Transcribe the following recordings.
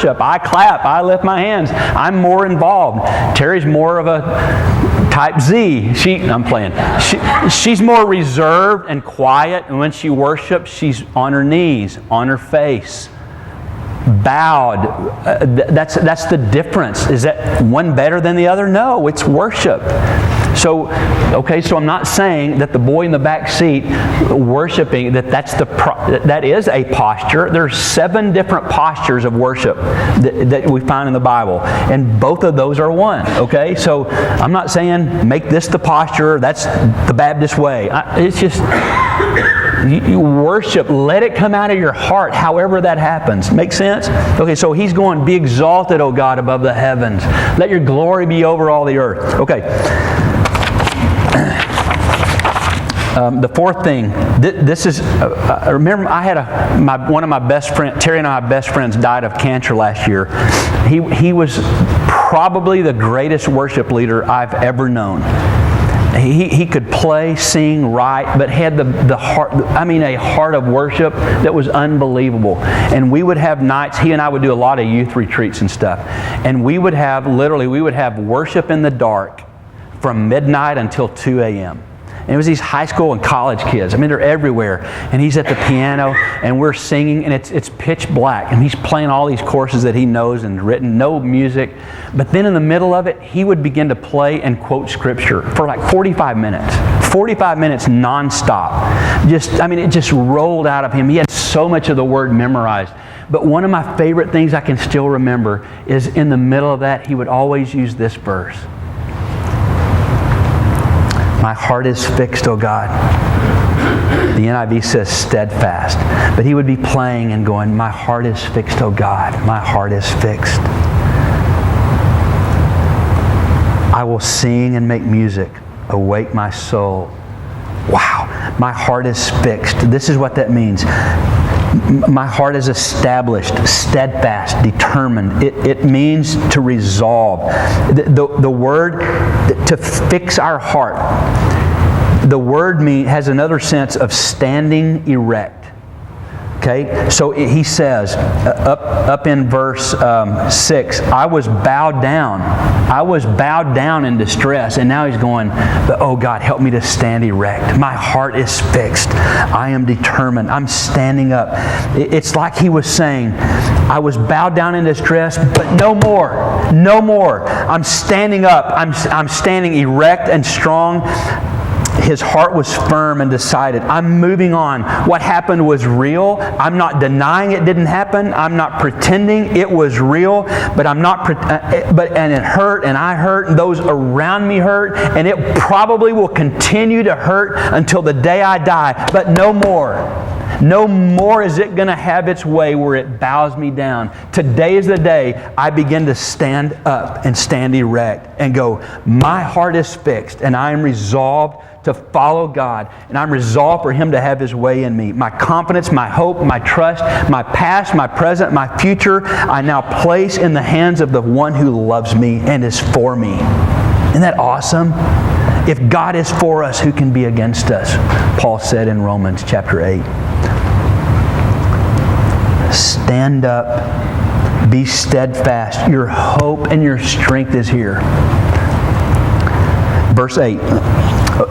worship. I clap. I lift my hands. I'm more involved. Terry's more of a type Z. I'm playing. She's more reserved and quiet, and when she worships, she's on her knees, on her face, bowed. That's the difference. Is that one better than the other? No, it's worship. So I'm not saying that the boy in the back seat worshiping, that is a posture. There's 7 different postures of worship that we find in the Bible, and both of those are one. Okay, so I'm not saying make this the posture. That's the Baptist way. It's just you worship. Let it come out of your heart, however that happens. Make sense? Okay, so he's going, be exalted, O God, above the heavens. Let your glory be over all the earth. Okay. The fourth thing, this is, remember I had one of my best friends, Terry and I, my best friends, died of cancer last year. He was probably the greatest worship leader I've ever known. He could play, sing, write, but had the heart, a heart of worship that was unbelievable. And we would have nights, he and I would do a lot of youth retreats and stuff, and we would have worship in the dark from midnight until 2 a.m. And it was these high school and college kids. They're everywhere. And he's at the piano, and we're singing, and it's pitch black. And he's playing all these courses that he knows and written, no music. But then in the middle of it, he would begin to play and quote Scripture for like 45 minutes. 45 minutes nonstop. It just rolled out of him. He had so much of the Word memorized. But one of my favorite things I can still remember is in the middle of that, he would always use this verse. My heart is fixed, O God. The NIV says steadfast. But he would be playing and going, my heart is fixed, O God. My heart is fixed. I will sing and make music. Awake my soul. Wow. My heart is fixed. This is what that means. My heart is established, steadfast, determined. It means to resolve. The word to fix our heart. The word has another sense of standing erect. Okay, so he says up in verse 6, I was bowed down. I was bowed down in distress, and now he's going, but oh God, help me to stand erect. My heart is fixed. I am determined. I'm standing up. It's like he was saying, I was bowed down in distress, but no more. No more. I'm standing up. I'm standing erect and strong. His heart was firm and decided. I'm moving on. What happened was real. I'm not denying it didn't happen. I'm not pretending it was real. But and it hurt, and I hurt, and those around me hurt, and it probably will continue to hurt until the day I die. But no more. No more is it going to have its way where it bows me down. Today is the day I begin to stand up and stand erect and go, my heart is fixed, and I am resolved to follow God, and I'm resolved for Him to have His way in me. My confidence, my hope, my trust, my past, my present, my future, I now place in the hands of the one who loves me and is for me. Isn't that awesome? If God is for us, who can be against us? Paul said in Romans chapter 8. Stand up, be steadfast. Your hope and your strength is here. Verse 8.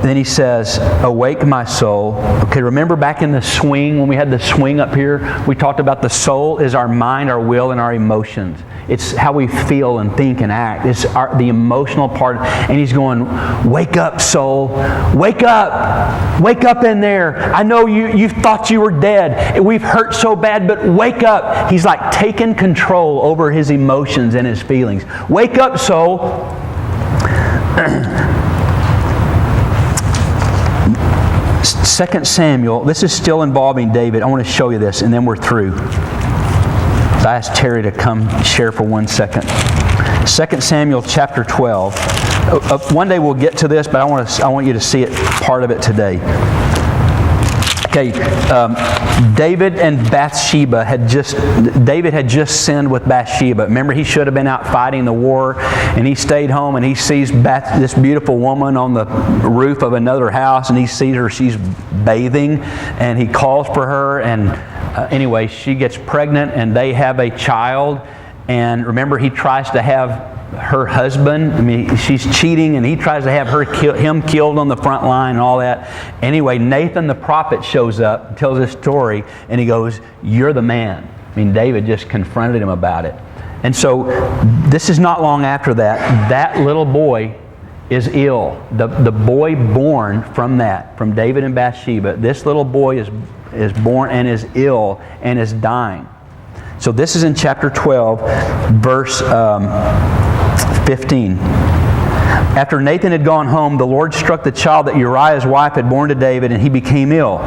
Then he says, awake my soul. Okay, remember back in the swing, when we had the swing up here, we talked about the soul is our mind, our will, and our emotions. It's how we feel and think and act. It's the emotional part. And he's going, wake up, soul. Wake up. Wake up in there. I know you thought you were dead. We've hurt so bad, but wake up. He's like taking control over his emotions and his feelings. Wake up, soul. 2 Samuel, this is still involving David. I want to show you this, and then we're through. So I asked Terry to come share for 1 second. 2 Samuel chapter 12. One day we'll get to this, but I want you to see it, part of it today. Okay, David and Bathsheba David had just sinned with Bathsheba. Remember, he should have been out fighting the war, and he stayed home, and he sees this beautiful woman on the roof of another house, and he sees her, she's bathing, and he calls for her, and anyway, she gets pregnant, and they have a child, And remember, he tries to have her husband, I mean, she's cheating, and he tries to have him killed on the front line and all that. Anyway, Nathan the prophet shows up and tells this story, and he goes, "You're the man." I mean, David just confronted him about it. And so this is not long after that. That little boy is ill. The boy born from that, from David and Bathsheba, this little boy is born and is ill and is dying. So this is in chapter 12, verse 15. After Nathan had gone home, the Lord struck the child that Uriah's wife had borne to David, and he became ill.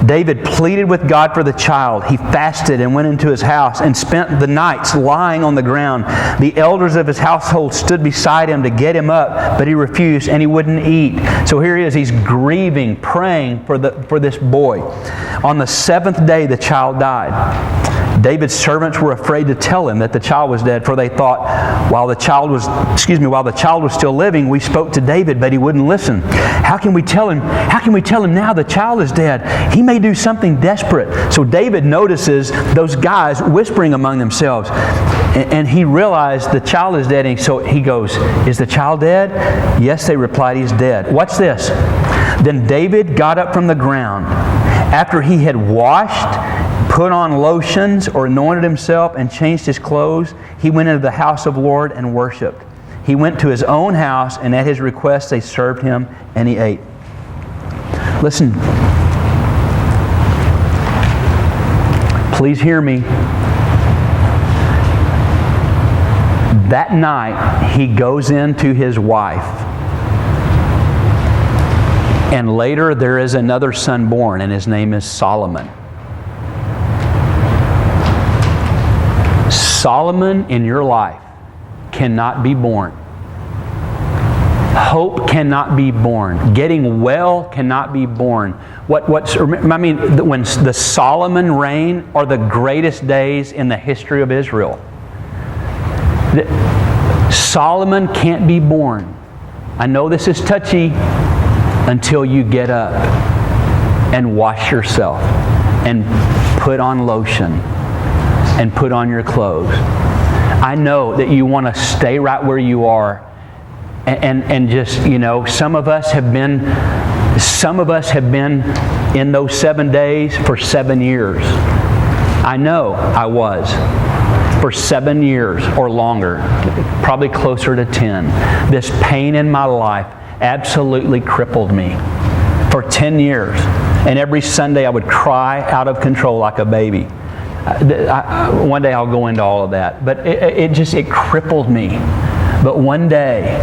David pleaded with God for the child. He fasted and went into his house and spent the nights lying on the ground. The elders of his household stood beside him to get him up, but he refused and he wouldn't eat. So here he is, he's grieving, praying for this boy. On the 7th day, the child died. David's servants were afraid to tell him that the child was dead, for they thought, while the child was still living, we spoke to David, but he wouldn't listen. How can we tell him now the child is dead? He may do something desperate. So David notices those guys whispering among themselves, and he realized the child is dead, and so he goes, "Is the child dead?" "Yes," they replied, "he's dead." Watch this. Then David got up from the ground. After he had washed, put on lotions, or anointed himself, and changed his clothes, he went into the house of the Lord and worshipped. He went to his own house, and at his request they served him, and he ate. Listen. Please hear me. That night, he goes into his wife. And later, there is another son born, and his name is Solomon. Solomon in your life cannot be born. Hope cannot be born. Getting well cannot be born. When the Solomon reign are the greatest days in the history of Israel. Solomon can't be born. I know this is touchy until you get up and wash yourself and put on lotion and put on your clothes. I know that you want to stay right where you are and just, some of us have been in those 7 days for 7 years. I know I was for 7 years or longer, probably closer to 10. This pain in my life absolutely crippled me for 10 years. And every Sunday I would cry out of control like a baby. One day I'll go into all of that. But it crippled me. But one day,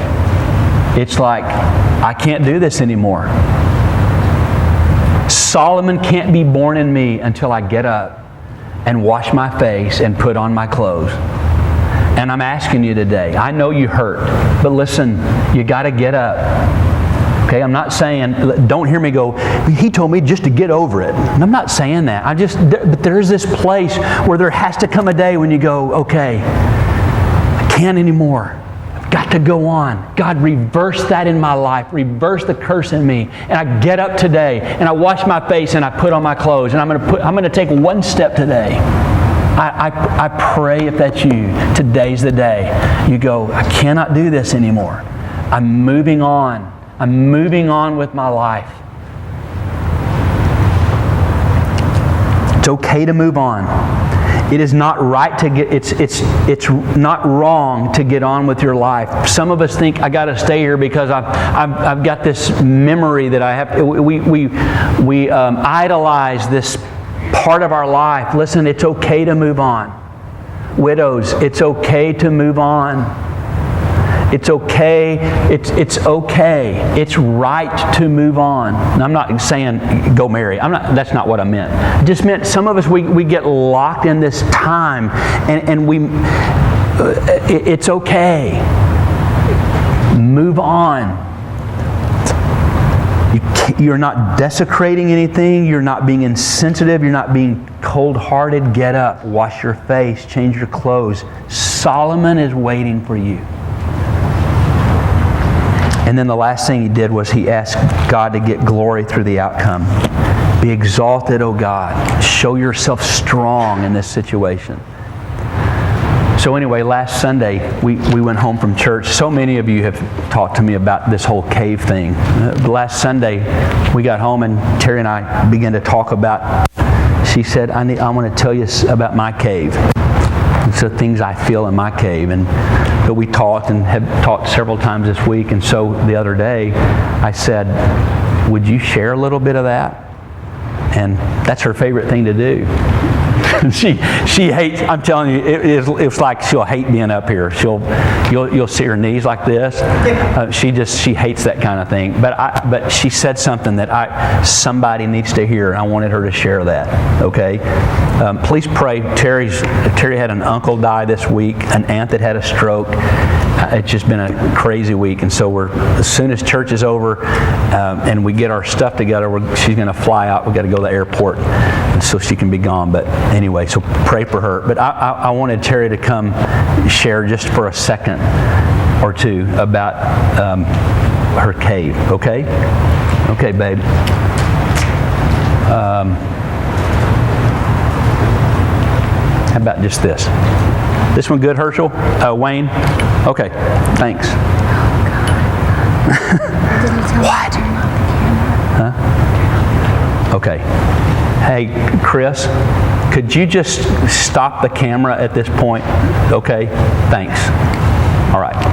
it's like, I can't do this anymore. Solomon can't be born in me until I get up and wash my face and put on my clothes. And I'm asking you today, I know you hurt, but listen, you got to get up. Okay, I'm not saying, don't hear me go, he told me just to get over it. And I'm not saying that. But there's this place where there has to come a day when you go, okay, I can't anymore. I've got to go on. God, reverse that in my life. Reverse the curse in me. And I get up today and I wash my face and I put on my clothes and I'm going to take one step today. I pray if that's you, today's the day. You go, I cannot do this anymore. I'm moving on. I'm moving on with my life. It's okay to move on. It is not right to get. It's not wrong to get on with your life. Some of us think I got to stay here because I've got this memory that I have. We idolize this part of our life. Listen, it's okay to move on. Widows, it's okay to move on. It's okay. It's okay. It's right to move on. And I'm not saying go marry. That's not what I meant. I just meant some of us we get locked in this time, and it's okay. Move on. You're not desecrating anything. You're not being insensitive. You're not being cold-hearted. Get up. Wash your face. Change your clothes. Solomon is waiting for you. And then the last thing he did was he asked God to get glory through the outcome. Be exalted, O God. Show yourself strong in this situation. So anyway, last Sunday, we went home from church. So many of you have talked to me about this whole cave thing. Last Sunday, we got home and Terry and I began to talk about, she said, I want to tell you about my cave. So things I feel in my cave. But we talked and have talked several times this week. And so the other day, I said, would you share a little bit of that? And that's her favorite thing to do. she hates, I'm telling you, it's like she'll hate being up here. You'll see her knees like this. She hates that kind of thing. But she said something that somebody needs to hear, and I wanted her to share that. Okay? Please pray. Terry had an uncle die this week, an aunt that had a stroke. It's just been a crazy week, and so as soon as church is over and we get our stuff together, she's going to fly out. We've got to go to the airport so she can be gone. But anyway, so pray for her. But I wanted Terry to come share just for a second or two about her cave. Okay? Okay, babe. How about just this? This one good, Herschel? Wayne? Okay, thanks. What? Huh? Okay. Hey, Chris, could you just stop the camera at this point? Okay, thanks. All right.